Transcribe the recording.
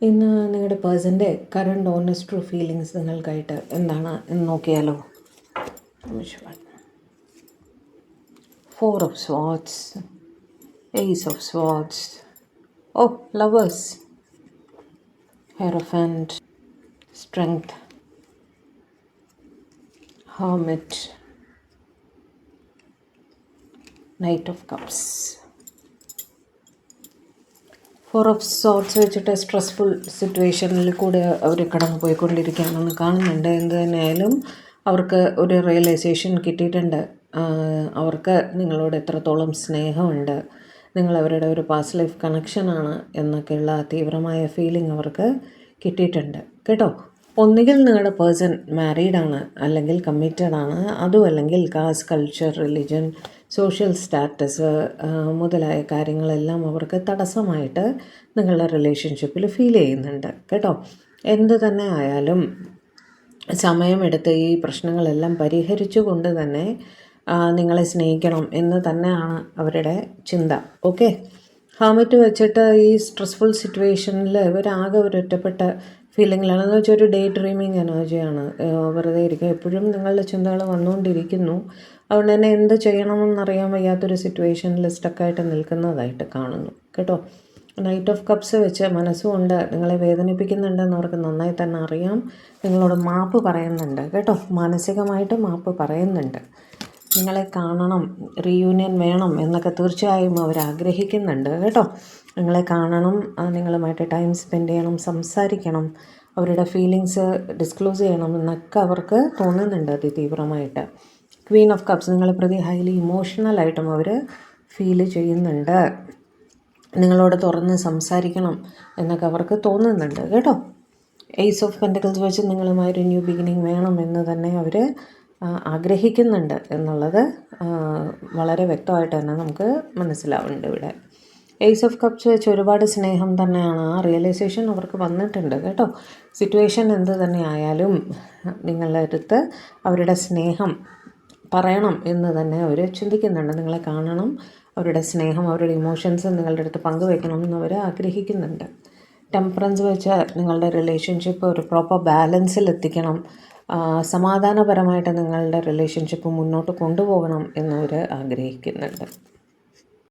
ഇന്ന് നിങ്ങളുടെ പേഴ്സൻ്റെ കറണ്ട് ഓണസ്റ്റ് ട്രൂ ഫീലിങ്സ് നിങ്ങൾക്കായിട്ട് എന്താണ് എന്ന് നോക്കിയാലോ. 4 of Swords, Ace of Swords, Lovers, Hierophant, Strength, Hermit, Knight of Cups. 4 of Swords വെച്ചിട്ട് സ്ട്രെസ്ഫുൾ സിറ്റുവേഷനിൽ കൂടെ അവർ കടന്നു പോയിക്കൊണ്ടിരിക്കുകയാണെന്ന് കാണുന്നുണ്ട്. എന്ത് തന്നെയായാലും അവർക്ക് ഒരു റിയലൈസേഷൻ കിട്ടിയിട്ടുണ്ട്. അവർക്ക് നിങ്ങളോട് എത്രത്തോളം സ്നേഹമുണ്ട്, നിങ്ങൾ അവരുടെ ഒരു പാസ്റ്റ് ലൈഫ് കണക്ഷനാണ് എന്നൊക്കെയുള്ള തീവ്രമായ ഫീലിംഗ് അവർക്ക് കിട്ടിയിട്ടുണ്ട് കേട്ടോ. ഒന്നുകിൽ നിങ്ങളുടെ പേഴ്സൺ മാരീഡാണ്, അല്ലെങ്കിൽ കമ്മിറ്റഡ് ആണ്, അതും അല്ലെങ്കിൽ caste, culture, religion, social status മുതലായ കാര്യങ്ങളെല്ലാം അവർക്ക് തടസ്സമായിട്ട് നിങ്ങളുടെ റിലേഷൻഷിപ്പിൽ ഫീൽ ചെയ്യുന്നുണ്ട് കേട്ടോ. എന്ത് തന്നെ ആയാലും സമയമെടുത്ത് ഈ പ്രശ്നങ്ങളെല്ലാം പരിഹരിച്ചുകൊണ്ട് തന്നെ നിങ്ങളെ സ്നേഹിക്കണം എന്ന് തന്നെയാണ് അവരുടെ ചിന്ത. ഓക്കെ, ഹാമിറ്റ് വെച്ചിട്ട് ഈ സ്ട്രെസ്ഫുൾ സിറ്റുവേഷനിൽ ഇവരാകെ ഒരു ഒറ്റപ്പെട്ട ഫീലിങ്ങിലാണ്. എന്ന് വെച്ചാൽ ഒരു ഡേ ഡ്രീമിങ് എനർജിയാണ്. വെറുതെ ഇരിക്കുക, എപ്പോഴും നിങ്ങളുടെ ചിന്തകൾ വന്നുകൊണ്ടിരിക്കുന്നു. അതുകൊണ്ട് തന്നെ എന്ത് ചെയ്യണമെന്നറിയാൻ വയ്യാത്തൊരു സിറ്റുവേഷനിൽ സ്റ്റക്കായിട്ട് നിൽക്കുന്നതായിട്ട് കാണുന്നു കേട്ടോ. നൈറ്റ് ഓഫ് കപ്സ് വെച്ച് മനസ്സുകൊണ്ട് നിങ്ങളെ വേദനിപ്പിക്കുന്നുണ്ടെന്ന് അവർക്ക് നന്നായി തന്നെ അറിയാം. നിങ്ങളോട് മാപ്പ് പറയുന്നുണ്ട് കേട്ടോ, മാനസികമായിട്ട് മാപ്പ് പറയുന്നുണ്ട്. നിങ്ങളെ കാണണം, റീയൂണിയൻ വേണം എന്നൊക്കെ തീർച്ചയായും അവർ ആഗ്രഹിക്കുന്നുണ്ട് കേട്ടോ. നിങ്ങളെ കാണണം, നിങ്ങളുമായിട്ട് ടൈം സ്പെൻഡ് ചെയ്യണം, സംസാരിക്കണം, അവരുടെ ഫീലിങ്സ് ഡിസ്ക്ലോസ് ചെയ്യണം എന്നൊക്കെ അവർക്ക് തോന്നുന്നുണ്ട് അതിതീവ്രമായിട്ട്. ക്വീൻ ഓഫ് കപ്സ് നിങ്ങളെ പ്രതി ഹൈലി ഇമോഷണലായിട്ടും അവർ ഫീൽ ചെയ്യുന്നുണ്ട്. നിങ്ങളോട് തുറന്ന് സംസാരിക്കണം എന്നൊക്കെ അവർക്ക് തോന്നുന്നുണ്ട് കേട്ടോ. ഏസ് ഓഫ് പെൻറ്റക്കിൾസ് വെച്ച് നിങ്ങളുമായൊരു ന്യൂ ബിഗിനിങ് വേണം എന്ന് തന്നെ അവർ ആഗ്രഹിക്കുന്നുണ്ട് എന്നുള്ളത് വളരെ വ്യക്തമായിട്ട് തന്നെ നമുക്ക് മനസ്സിലാവുന്നുണ്ട് ഇവിടെ. ഏസ് ഓഫ് കപ്സ് വെച്ച് ഒരുപാട് സ്നേഹം തന്നെയാണ്, ആ റിയലൈസേഷൻ അവർക്ക് വന്നിട്ടുണ്ട് കേട്ടോ. സിറ്റുവേഷൻ എന്ത് തന്നെ ആയാലും നിങ്ങളുടെ അടുത്ത് അവരുടെ സ്നേഹം പറയണം എന്ന് തന്നെ അവർ ചിന്തിക്കുന്നുണ്ട്. നിങ്ങളെ കാണണം, അവരുടെ സ്നേഹം, അവരുടെ ഇമോഷൻസ് നിങ്ങളുടെ അടുത്ത് പങ്കുവെക്കണം എന്നവർ ആഗ്രഹിക്കുന്നുണ്ട്. ടെമ്പറൻസ് വെച്ച് നിങ്ങളുടെ റിലേഷൻഷിപ്പ് ഒരു പ്രോപ്പർ ബാലൻസിൽ എത്തിക്കണം, സമാധാനപരമായിട്ട് നിങ്ങളുടെ റിലേഷൻഷിപ്പ് മുന്നോട്ട് കൊണ്ടുപോകണം എന്നവർ ആഗ്രഹിക്കുന്നുണ്ട്.